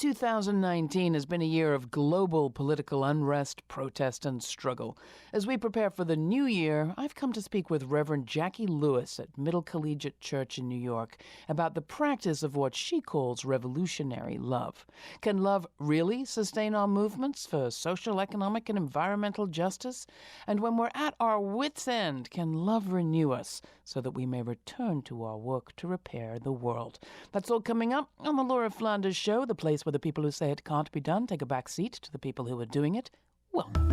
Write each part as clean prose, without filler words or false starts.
2019 has been a year of global political unrest, protest, and struggle. As we prepare for the new year, I've come to speak with Reverend Jackie Lewis at Middle Collegiate Church in New York about the practice of what she calls revolutionary love. Can love really sustain our movements for social, economic, and environmental justice? And when we're at our wits' end, can love renew us so that we may return to our work to repair the world? That's all coming up on the Laura Flanders Show, the place where the people who say it can't be done take a back seat to the people who are doing it. Welcome.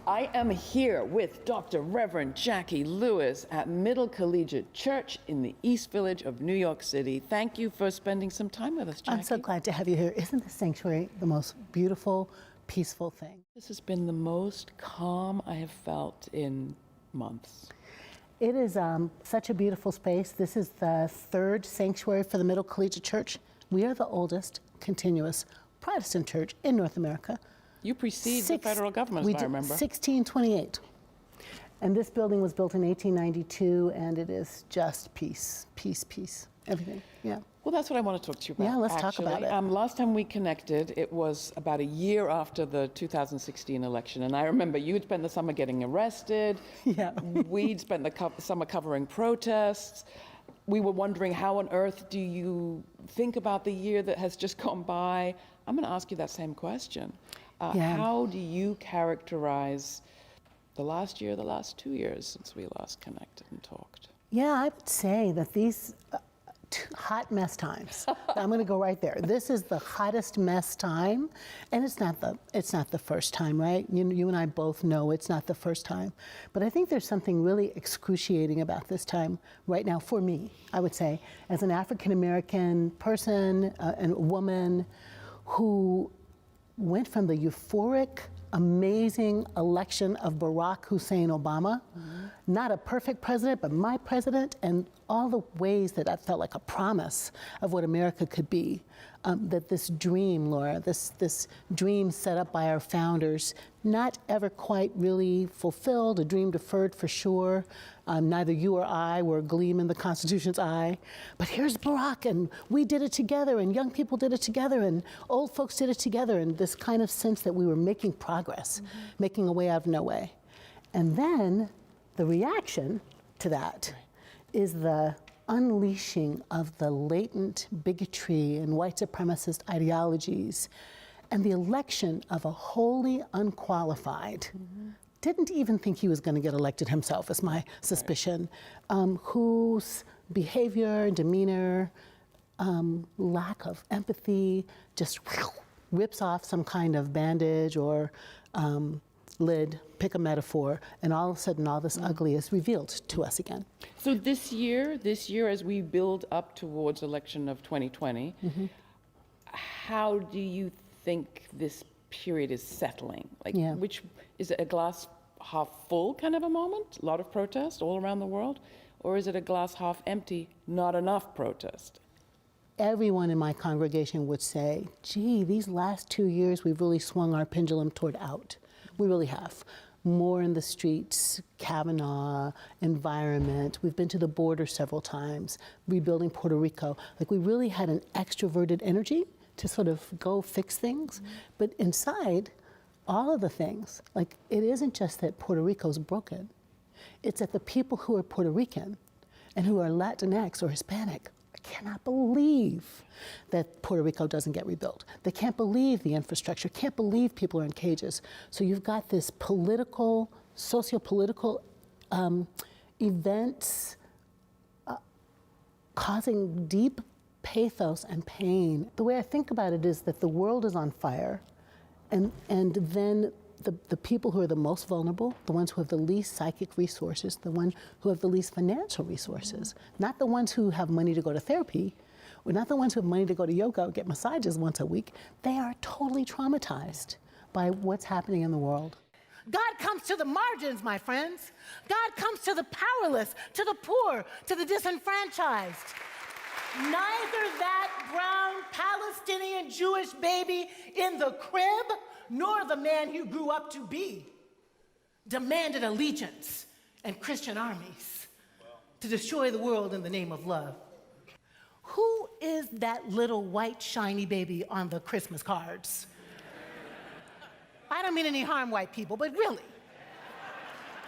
I am here with Dr. Reverend Jackie Lewis at Middle Collegiate Church in the East Village of New York City. Thank you for spending some time with us, Jackie. I'm so glad to have you here. Isn't the sanctuary the most beautiful, peaceful thing? This has been the most calm I have felt in months. It is such a beautiful space. This is the third sanctuary for the Middle Collegiate Church. We are the oldest continuous Protestant church in North America. You precede the federal government, if I remember. 1628. And this building was built in 1892, and it is just peace, peace, peace, everything, yeah. Well, that's what I want to talk to you about. Yeah, let's talk about it. Last time we connected, it was about a year after the 2016 election, and I remember you had spent the summer getting arrested. Yeah. We'd spent the summer covering protests. We were wondering, how on earth do you think about the year that has just gone by? I'm going to ask you that same question. How do you characterize the last year, the last 2 years since we last connected and talked? Yeah, I would say that these hot mess times, I'm going to go right there. This is the hottest mess time, and it's not the first time, right? You and I both know it's not the first time. But I think there's something really excruciating about this time right now for me, I would say, as an African-American person and woman who went from the euphoric, amazing election of Barack Hussein Obama, not a perfect president, but my president, and all the ways that I felt like a promise of what America could be. That this dream, Laura, this dream set up by our founders, not ever quite really fulfilled, a dream deferred for sure. Neither you or I were a gleam in the Constitution's eye. But here's Barack, and we did it together, and young people did it together, and old folks did it together, and this kind of sense that we were making progress, making a way out of no way. And then the reaction to that is the unleashing of the latent bigotry and white supremacist ideologies, and the election of a wholly unqualified, didn't even think he was going to get elected himself, is my suspicion, whose behavior, demeanor, lack of empathy just rips off some kind of bandage or lid, pick a metaphor, and all of a sudden all this ugly is revealed to us again. So this year as we build up towards election of 2020, how do you think this period is settling? Which is it, a glass half full kind of a moment? A lot of protest all around the world? Or is it a glass half empty, not enough protest? Everyone in my congregation would say, gee, these last 2 years we've really swung our pendulum toward out. We really have. More in the streets, Kavanaugh, environment. We've been to the border several times, rebuilding Puerto Rico. Like, we really had an extroverted energy to sort of go fix things. But inside, all of the things, like, it isn't just that Puerto Rico's broken. It's that the people who are Puerto Rican and who are Latinx or Hispanic cannot believe that Puerto Rico doesn't get rebuilt. They can't believe the infrastructure, can't believe people are in cages. So you've got this political, socio-political events causing deep pathos and pain. The way I think about it is that the world is on fire, and then the people who are the most vulnerable, the ones who have the least psychic resources, the ones who have the least financial resources, not the ones who have money to go to therapy, or not the ones who have money to go to yoga or get massages once a week, they are totally traumatized by what's happening in the world. God comes to the margins, my friends. God comes to the powerless, to the poor, to the disenfranchised. Neither that brown Palestinian Jewish baby in the crib, nor the man you grew up to be, demanded allegiance and Christian armies to destroy the world in the name of love. Who is that little white shiny baby on the Christmas cards? I don't mean any harm, white people, but really.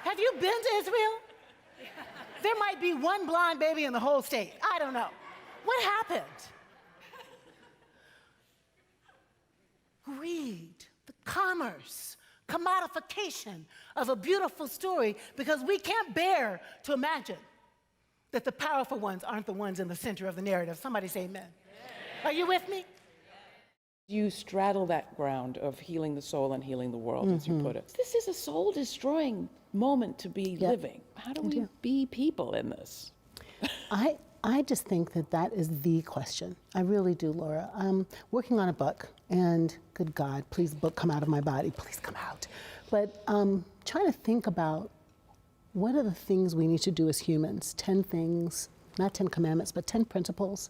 Have you been to Israel? There might be one blonde baby in the whole state. I don't know. What happened? Greed, the commerce, commodification of a beautiful story, because we can't bear to imagine that the powerful ones aren't the ones in the center of the narrative. Somebody say amen. Are you with me? You straddle that ground of healing the soul and healing the world, as you put it. This is a soul-destroying moment to be living. How do we be people in this? I just think that that is the question. I really do, Laura. I'm working on a book, and good God, please, book come out of my body. Please come out. But trying to think about what are the things we need to do as humans, 10 things, not 10 commandments, but 10 principles,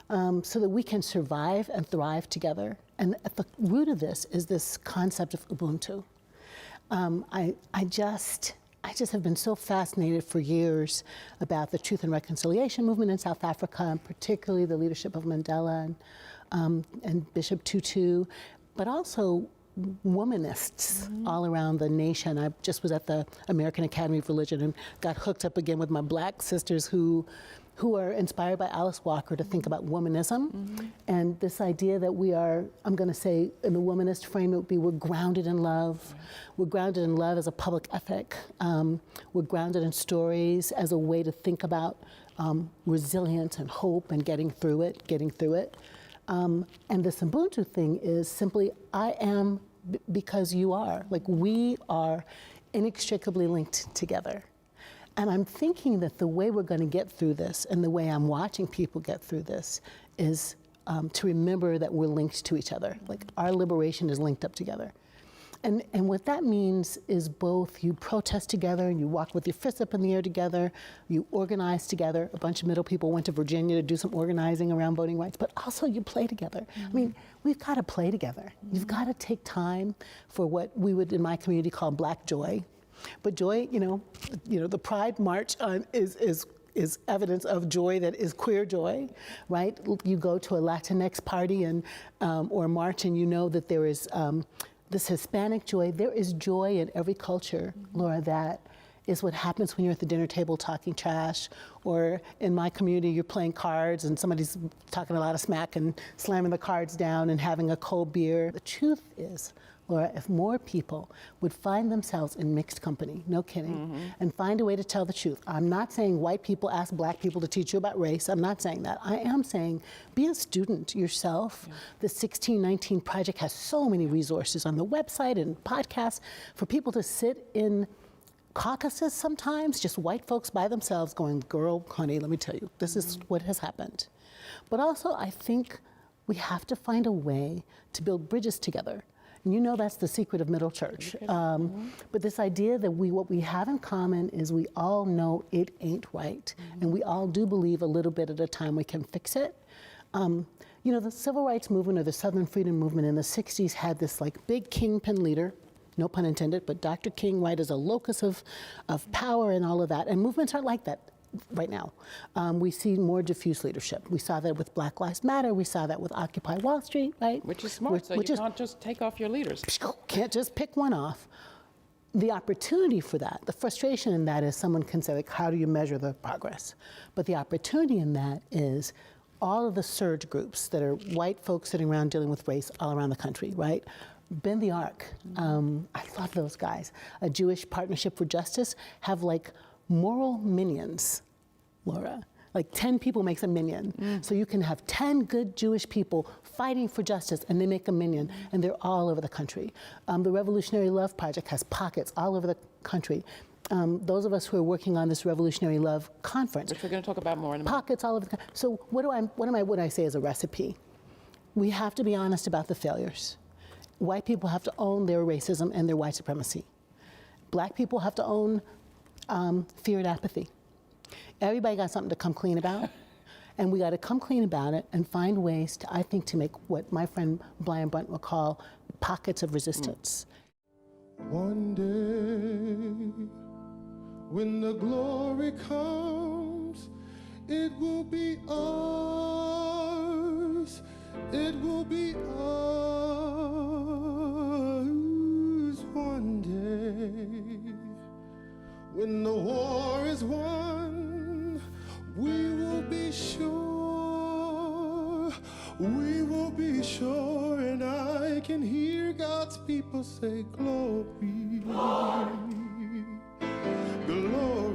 so that we can survive and thrive together. And at the root of this is this concept of Ubuntu. I just have been so fascinated for years about the Truth and Reconciliation movement in South Africa, and particularly the leadership of Mandela and Bishop Tutu, but also womanists all around the nation. I just was at the American Academy of Religion and got hooked up again with my black sisters who are inspired by Alice Walker to think about womanism and this idea that we are, I'm going to say in the womanist frame, it would be we're grounded in love. We're grounded in love as a public ethic. We're grounded in stories as a way to think about resilience and hope and getting through it. And this Ubuntu thing is simply, I am because you are. Like, we are inextricably linked together. And I'm thinking that the way we're going to get through this, and the way I'm watching people get through this, is to remember that we're linked to each other. Like, our liberation is linked up together. And what that means is both you protest together, you walk with your fists up in the air together, you organize together. A bunch of middle people went to Virginia to do some organizing around voting rights, but also you play together. I mean, we've got to play together. You've got to take time for what we would in my community call Black joy. But joy, you know, the Pride March is evidence of joy that is queer joy, right? You go to a Latinx party and or march, and you know that there is this Hispanic joy. There is joy in every culture, Laura. That is what happens when you're at the dinner table talking trash, or in my community, you're playing cards and somebody's talking a lot of smack and slamming the cards down and having a cold beer. The truth is, Laura, if more people would find themselves in mixed company, no kidding, and find a way to tell the truth. I'm not saying white people ask black people to teach you about race. I'm not saying that. I am saying be a student yourself. The 1619 Project has so many resources on the website and podcasts for people to sit in caucuses sometimes, just white folks by themselves going, girl, honey, let me tell you, this is what has happened. But also, I think we have to find a way to build bridges together. And you know that's the secret of Middle Church. But this idea that what we have in common is we all know it ain't right. And we all do believe a little bit at a time we can fix it. You know, the Civil Rights Movement or the Southern Freedom Movement in the 60s had this like big kingpin leader, no pun intended, but Dr. King, right, as a locus of power and all of that. And movements aren't like that right now. We see more diffuse leadership. We saw that with Black Lives Matter. We saw that with Occupy Wall Street, right? Which is smart, so you can't just take off your leaders. Can't just pick one off. The opportunity for that, the frustration in that is someone can say, like, how do you measure the progress? But the opportunity in that is all of the surge groups that are white folks sitting around dealing with race all around the country, right? Bend the Arc. I love those guys. A Jewish Partnership for Justice have like moral minions, Laura. Like 10 people makes a minion. So you can have 10 good Jewish people fighting for justice and they make a minion, and they're all over the country. The Revolutionary Love Project has pockets all over the country. Those of us who are working on this Revolutionary Love Conference. Which we're going to talk about more in a minute. Pockets all over the country. So what I say is a recipe. We have to be honest about the failures. White people have to own their racism and their white supremacy. Black people have to own fear and apathy. Everybody got something to come clean about. And we got to come clean about it and find ways to, I think, to make what my friend Brian Brunt would call pockets of resistance. One day, when the glory comes, it will be ours. It will be ours one day. When the war is won, we will be sure. We will be sure, and I can hear God's people say, glory, glory, glory.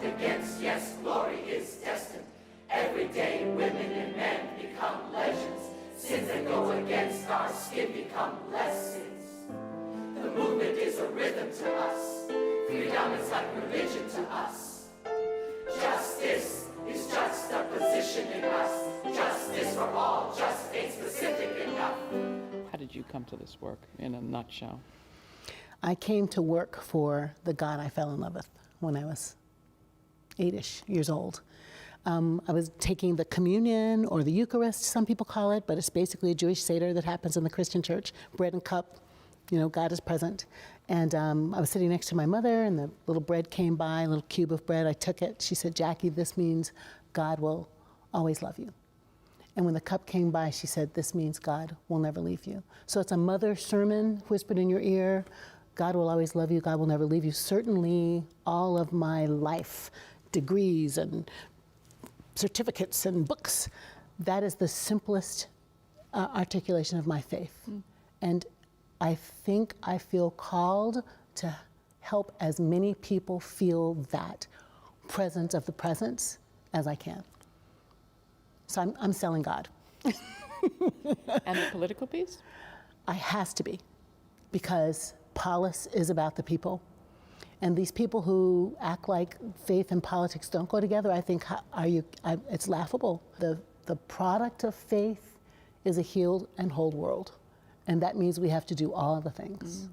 Against, yes, glory is destined. Every day women and men become legends. Sins that go against our skin become lessons. The movement is a rhythm to us. Freedom is like religion to us. Justice is juxtaposition in us. Justice for all just ain't specific enough. How did you come to this work in a nutshell? I came to work for the God I fell in love with when I was 8-ish years old. I was taking the communion or the Eucharist, some people call it, but it's basically a Jewish Seder that happens in the Christian church. Bread and cup, you know, God is present. And I was sitting next to my mother, and the little bread came by, a little cube of bread. I took it. She said, Jackie, this means God will always love you. And when the cup came by, she said, this means God will never leave you. So it's a mother sermon whispered in your ear. God will always love you. God will never leave you. Certainly all of my life, degrees and certificates and books, that is the simplest articulation of my faith. And I think I feel called to help as many people feel that presence of the presence as I can. So I'm selling God. And the political piece? I has to be, because polis is about the people. And these people who act like faith and politics don't go together, I think, it's laughable. The product of faith is a healed and whole world. And that means we have to do all of the things.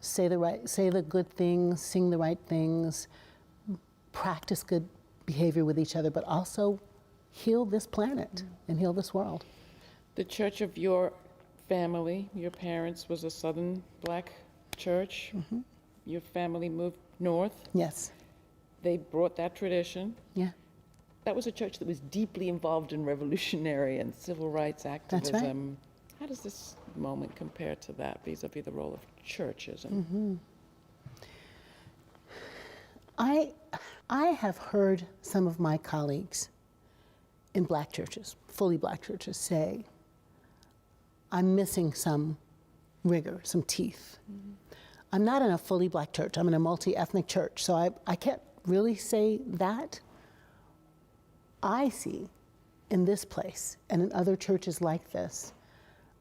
Say the good things, sing the right things, practice good behavior with each other, but also heal this planet and heal this world. The church of your family, your parents, was a Southern Black church. Your family moved north. Yes. They brought that tradition. Yeah. That was a church that was deeply involved in revolutionary and civil rights activism. That's right. How does this moment compare to that vis-a-vis the role of churches? And I have heard some of my colleagues in Black churches, fully Black churches, say, I'm missing some rigor, some teeth. I'm not in a fully Black church. I'm in a multi-ethnic church, so I can't really say that. I see in this place and in other churches like this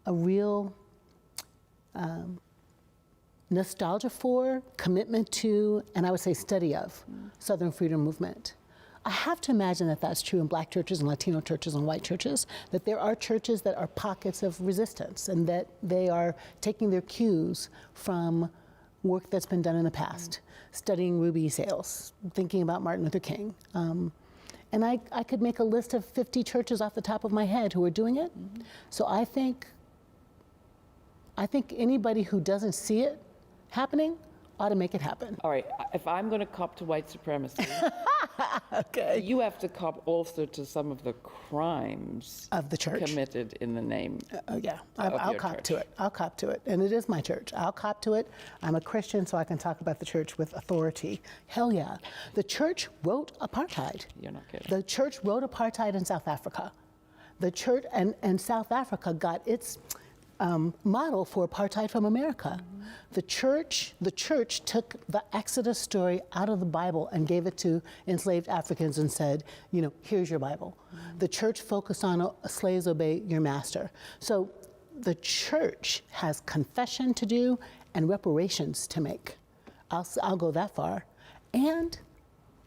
a real nostalgia for, commitment to, and I would say study of Southern freedom movement. I have to imagine that that's true in Black churches and Latino churches and white churches, that there are churches that are pockets of resistance and that they are taking their cues from work that's been done in the past, studying Ruby Sales, thinking about Martin Luther King. And I could make a list of 50 churches off the top of my head who are doing it. So I think anybody who doesn't see it happening ought to make it happen. all right, if I'm going to cop to white supremacy, Okay. you have to cop also to some of the crimes Of the church. committed in the name. Yeah, of I'll your cop church. to it. I'll cop to it. And it is my church. I'll cop to it. I'm a Christian, so I can talk about the church with authority. Hell yeah. The church wrote apartheid. You're not kidding. The church wrote apartheid in South Africa. The church, and South Africa got its model for apartheid from America. The church took the Exodus story out of the Bible and gave it to enslaved Africans and said, you know, here's your Bible. The church focused on slaves obey your master. So the church has confession to do and reparations to make. I'll go that far. And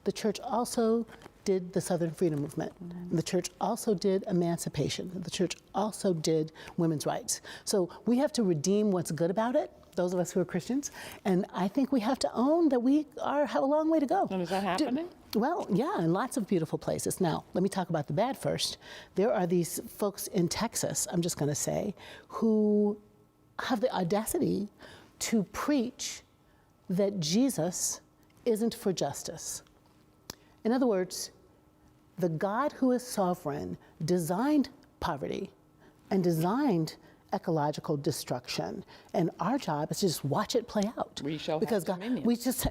the church also did the Southern Freedom Movement. The church also did emancipation. The church also did women's rights. So we have to redeem what's good about it, those of us who are Christians, and I think we have to own that we have a long way to go. And is that happening? Well, yeah, in lots of beautiful places. Now, let me talk about the bad first. There are these folks in Texas, I'm just going to say, who have the audacity to preach that Jesus isn't for justice. In other words, the God who is sovereign designed poverty and designed ecological destruction, and our job is to just watch it play out. We shall because have God, dominion. we just,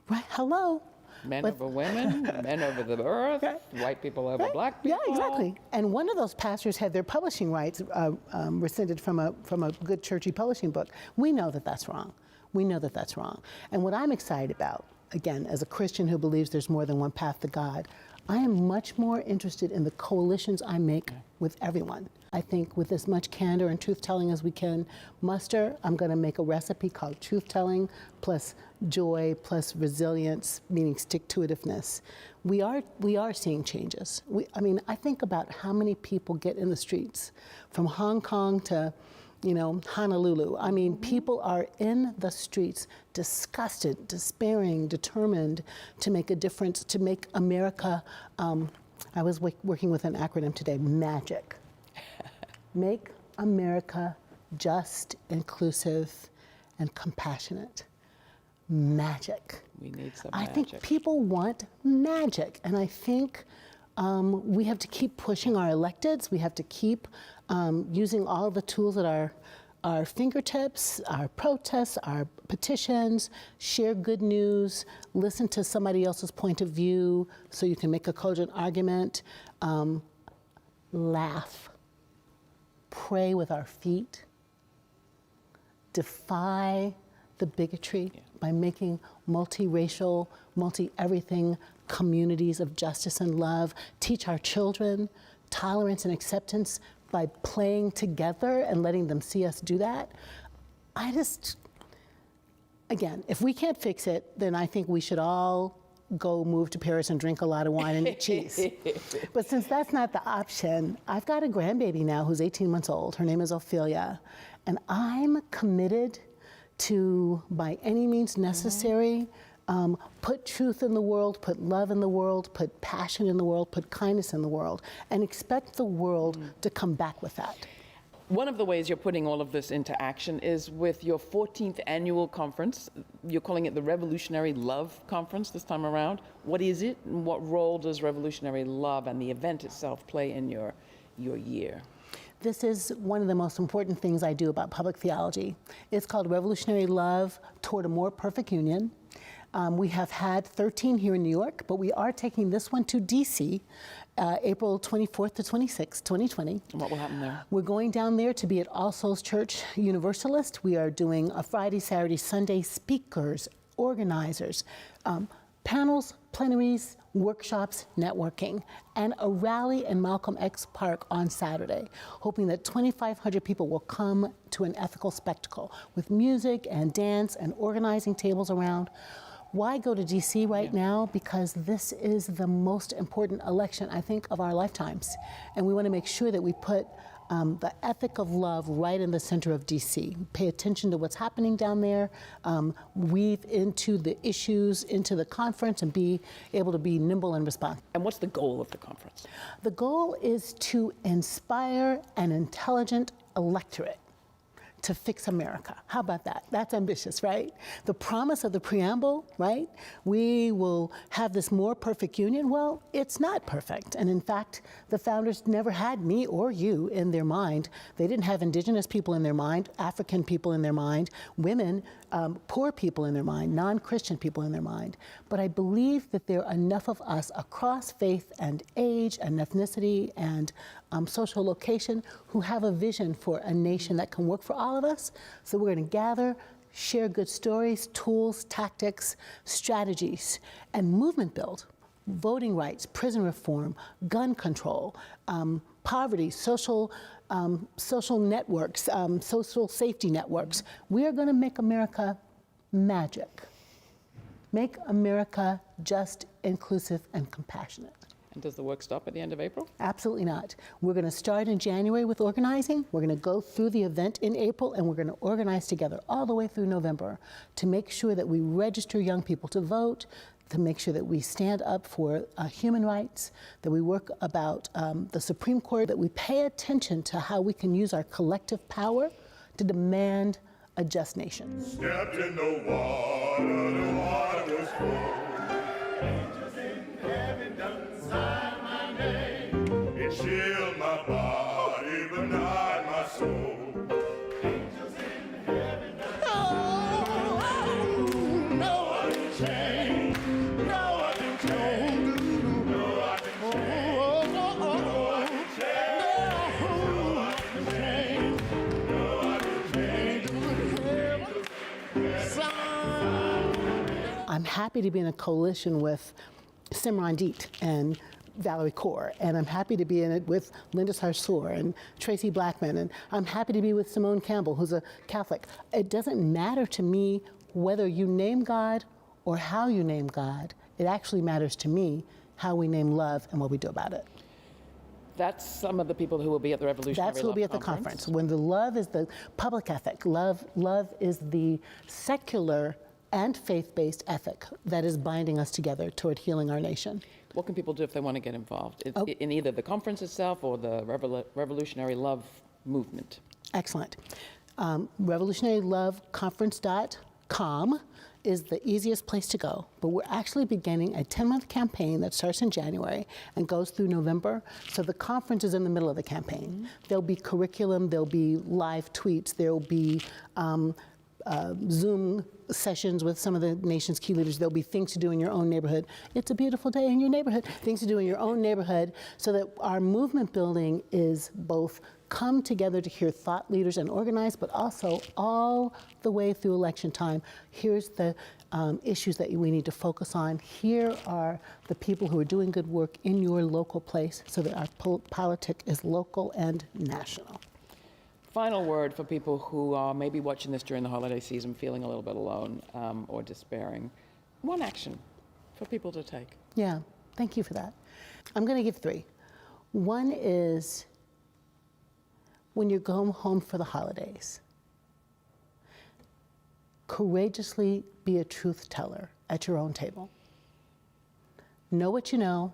right? Hello. Men But- over women, men over the earth, Right. white people over Right? black people. Yeah, exactly. And one of those pastors had their publishing rights rescinded from a good churchy publishing book. We know that that's wrong. We know that that's wrong. And what I'm excited about, again, as a Christian who believes there's more than one path to God, I am much more interested in the coalitions I make with everyone. I think with as much candor and truth-telling as we can muster, I'm going to make a recipe called truth-telling plus joy plus resilience, meaning stick-to-itiveness. We are seeing changes. I mean, I think about how many people get in the streets from Hong Kong to, Honolulu. I mean, people are in the streets, disgusted, despairing, determined to make a difference, to make America, I was working with an acronym today, MAGIC. Make America just, inclusive, and compassionate. Magic. We need some I magic. think people want magic, and I think we have to keep pushing our electeds. We have to keep using all the tools at our fingertips, our protests, our petitions, share good news, listen to somebody else's point of view so you can make a cogent argument, laugh, pray with our feet, defy the bigotry by making multiracial, multi-everything communities of justice and love, teach our children tolerance and acceptance by playing together and letting them see us do that. Again, if we can't fix it, then I think we should all go move to Paris and drink a lot of wine and eat cheese. But since that's not the option, I've got a grandbaby now who's 18 months old. Her name is Ophelia. And I'm committed to, by any means necessary, put truth in the world, put love in the world, put passion in the world, put kindness in the world, and expect the world to come back with that. One of the ways you're putting all of this into action is with your 14th annual conference. You're calling it the Revolutionary Love Conference this time around. What is it, and what role does revolutionary love and the event itself play in your year? This is one of the most important things I do about public theology. It's called Revolutionary Love Toward a More Perfect Union. We have had 13 here in New York, but we are taking this one to DC, April 24th to 26th, 2020. And what will happen there? We're going down there to be at All Souls Church Universalist. We are doing a Friday, Saturday, Sunday speakers, organizers, panels, plenaries, workshops, networking, and a rally in Malcolm X Park on Saturday, hoping that 2,500 people will come to an ethical spectacle with music and dance and organizing tables around. Why go to DC right now? Because this is the most important election, I think, of our lifetimes. And we want to make sure that we put the ethic of love right in the center of DC. Pay attention to what's happening down there, weave into the issues, into the conference, and be able to be nimble and responsive. And what's the goal of the conference? The goal is to inspire an intelligent electorate to fix America. How about that? That's ambitious, right? The promise of the preamble, right? We will have this more perfect union. Well, it's not perfect. And in fact, the founders never had me or you in their mind. They didn't have indigenous people in their mind, African people in their mind, women, poor people in their mind, non-Christian people in their mind. But I believe that there are enough of us across faith and age and ethnicity and social location who have a vision for a nation that can work for all of us. So we're going to gather, share good stories, tools, tactics, strategies, and movement build. Voting rights, prison reform, gun control, poverty, social networks, social safety networks. We are going to make America magic. make America just, inclusive, and compassionate. And does the work stop at the end of April? Absolutely not. We're going to start in January with organizing. We're going to go through the event in April, and we're going to organize together all the way through November to make sure that we register young people to vote, to make sure that we stand up for human rights, that we work about the Supreme Court, that we pay attention to how we can use our collective power to demand a just nation. Stepped in the water was cold. Angels in heaven done sign my name. It chilled my body, but not my soul. Angels in heaven done no one can change, no one can change, no one can change, no one can change, no one can change, no one can change. I'm happy to be in a coalition with Simran Deet and Valerie Kaur, and I'm happy to be in it with Linda Sarsour and Tracy Blackman, and I'm happy to be with Simone Campbell, who's a Catholic. It doesn't matter to me whether you name God or how you name God. It actually matters to me how we name love and what we do about it. That's some of the people who will be at the Revolutionary That's who will be at the conference. When the love is the public ethic, love is the secular and faith-based ethic that is binding us together toward healing our nation. What can people do if they want to get involved in either the conference itself or the Revolutionary Love movement? Excellent. RevolutionaryLoveConference.com is the easiest place to go, but we're actually beginning a 10-month campaign that starts in January and goes through November. So the conference is in the middle of the campaign. Mm-hmm. There'll be curriculum, there'll be live tweets, there'll be Zoom sessions with some of the nation's key leaders. There'll be things to do in your own neighborhood. It's a beautiful day in your neighborhood. Things to do in your own neighborhood, so that our movement building is both come together to hear thought leaders and organize, but also all the way through election time. Here's the issues that we need to focus on. Here are the people who are doing good work in your local place, so that our politic is local and national. Final word for people who are maybe watching this during the holiday season, feeling a little bit alone or despairing. One action for people to take. Yeah, thank you for that. I'm going to give 3. One is, when you go home for the holidays, courageously be a truth teller at your own table. Know what you know.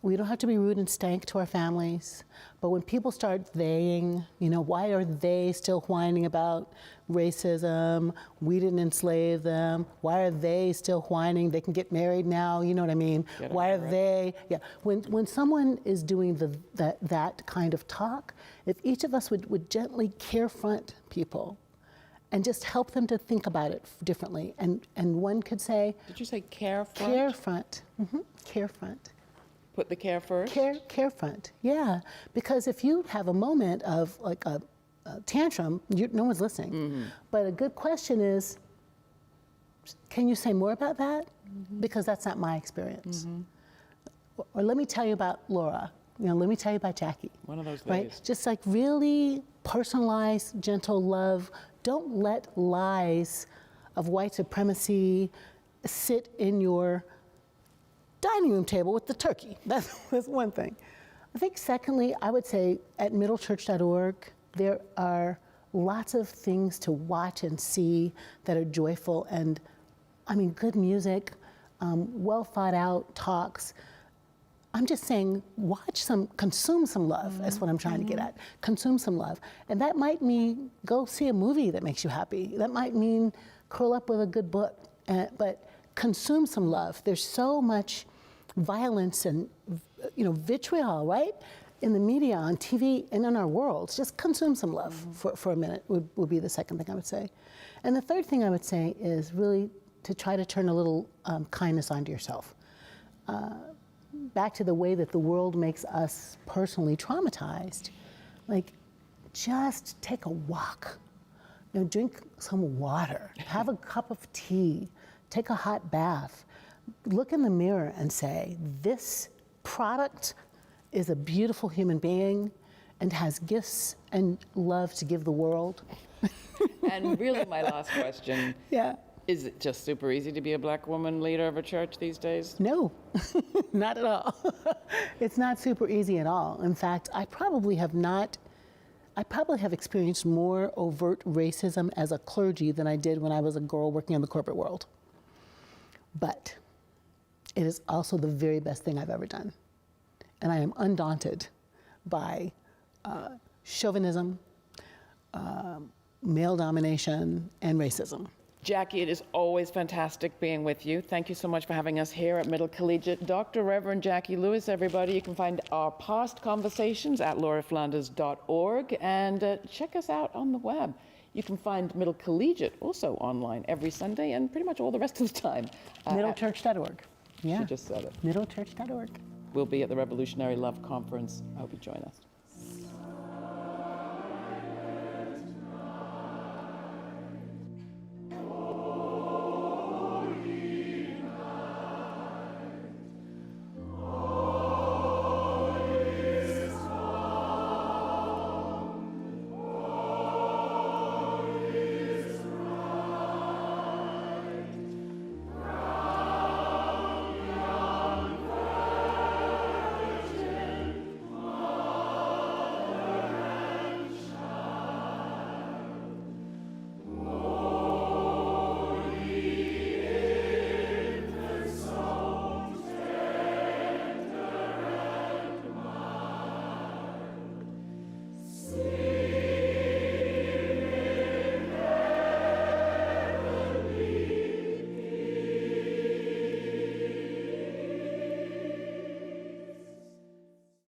We don't have to be rude and stank to our families, but when people start theying, why are they still whining about racism? We didn't enslave them. Why are they still whining? They can get married now, you know what I mean? Why are they? Yeah. When someone is doing that kind of talk, if each of us would gently carefront people and just help them to think about it differently, and one could say, did you say carefront? Carefront. Mm-hmm. Carefront. Put the care first? Carefront, yeah. Because if you have a moment of like a tantrum, no one's listening. Mm-hmm. But a good question is, can you say more about that? Mm-hmm. Because that's not my experience. Mm-hmm. Or let me tell you about Laura. Let me tell you about Jackie. One of those ladies. Right? Just like really personalized, gentle love. Don't let lies of white supremacy sit in your dining room table with the turkey. That's one thing. I think secondly, I would say at middlechurch.org, there are lots of things to watch and see that are joyful, and good music, well thought out talks. I'm just saying, consume some love. Mm-hmm. That's what I'm trying to get at. Consume some love. And that might mean go see a movie that makes you happy. That might mean curl up with a good book, but consume some love. There's so much violence and vitriol, right? In the media, on TV, and in our world. Just consume some love for a minute would be the second thing I would say. And the third thing I would say is really to try to turn a little kindness onto yourself. Back to the way that the world makes us personally traumatized. Like, just take a walk. Drink some water. Have a cup of tea. Take a hot bath. Look in the mirror and say, this product is a beautiful human being and has gifts and love to give the world. And really my last question. Yeah. Is it just super easy to be a black woman leader of a church these days? No, not at all. It's not super easy at all. In fact, I probably have experienced more overt racism as a clergy than I did when I was a girl working in the corporate world. But it is also the very best thing I've ever done. And I am undaunted by chauvinism, male domination, and racism. Jackie, it is always fantastic being with you. Thank you so much for having us here at Middle Collegiate. Dr. Reverend Jackie Lewis, everybody. You can find our past conversations at lauraflanders.org and check us out on the web. You can find Middle Collegiate also online every Sunday and pretty much all the rest of the time. Middlechurch.org. Yeah. She just said it. Middlechurch.org. We'll be at the Revolutionary Love Conference. I hope you join us.